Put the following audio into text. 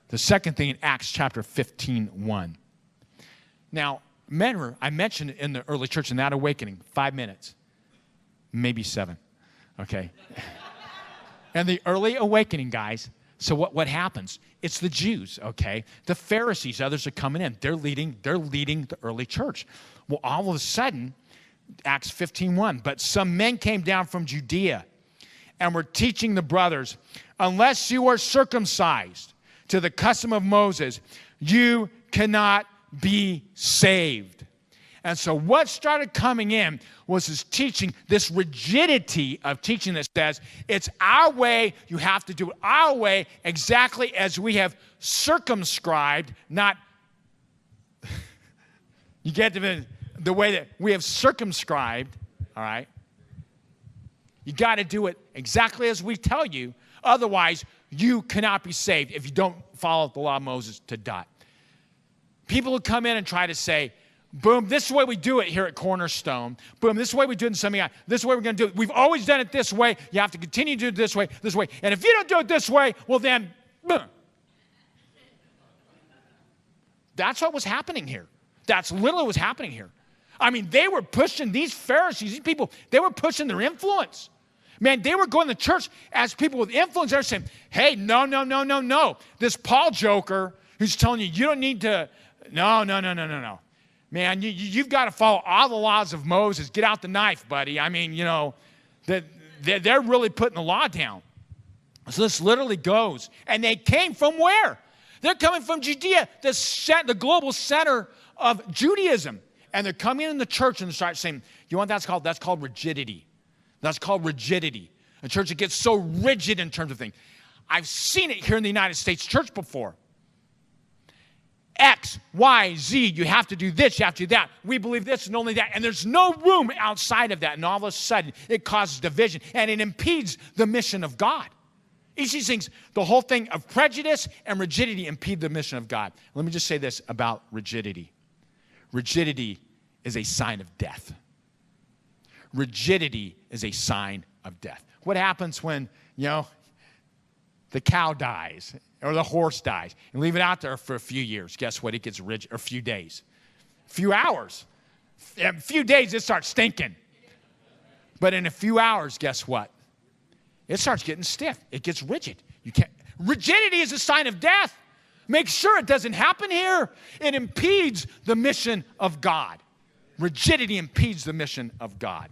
The second thing in Acts chapter 15:1. Now, remember, I mentioned in the early church in that awakening, 5 minutes, maybe 7, okay? And the early awakening, guys, so what happens? It's the Jews, okay? The Pharisees, others are coming in. They're leading the early church. Well, all of a sudden, Acts 15:1, but some men came down from Judea and were teaching the brothers, unless you are circumcised to the custom of Moses, you cannot be saved. And so what started coming in was this teaching, this rigidity of teaching that says, it's our way, you have to do it our way, exactly as we have circumscribed, not, you get the way that we have circumscribed, all right? You got to do it exactly as we tell you, otherwise you cannot be saved if you don't follow the law of Moses to dot. People who come in and try to say, boom, this is the way we do it here at Cornerstone. Boom, this is the way we do it in something else. This is the way we're going to do it. We've always done it this way. You have to continue to do it this way, this way. And if you don't do it this way, well then, boom. That's what was happening here. That's literally what was happening here. I mean, they were pushing, these Pharisees, these people, they were pushing their influence. Man, they were going to church as people with influence. They're saying, hey, no. This Paul joker who's telling you, you don't need to, no. Man, you've got to follow all the laws of Moses. Get out the knife, buddy. I mean, they're really putting the law down. So this literally goes. And they came from where? They're coming from Judea, the global center of Judaism. And they're coming in the church and they start saying, you know what that's called? That's called rigidity. That's called rigidity. A church that gets so rigid in terms of things. I've seen it here in the United States church before. X, Y, Z, you have to do this, you have to do that. We believe this and only that. And there's no room outside of that. And all of a sudden, it causes division. And it impedes the mission of God. Each of these things, the whole thing of prejudice and rigidity impede the mission of God. Let me just say this about rigidity. Rigidity is a sign of death. Rigidity is a sign of death. What happens when, the cow dies or the horse dies and leave it out there for a few years? Guess what? It gets rigid, or a few days, a few hours. In a few days, it starts stinking. But in a few hours, guess what? It starts getting stiff. It gets rigid. Rigidity is a sign of death. Make sure it doesn't happen here. It impedes the mission of God. Rigidity impedes the mission of God.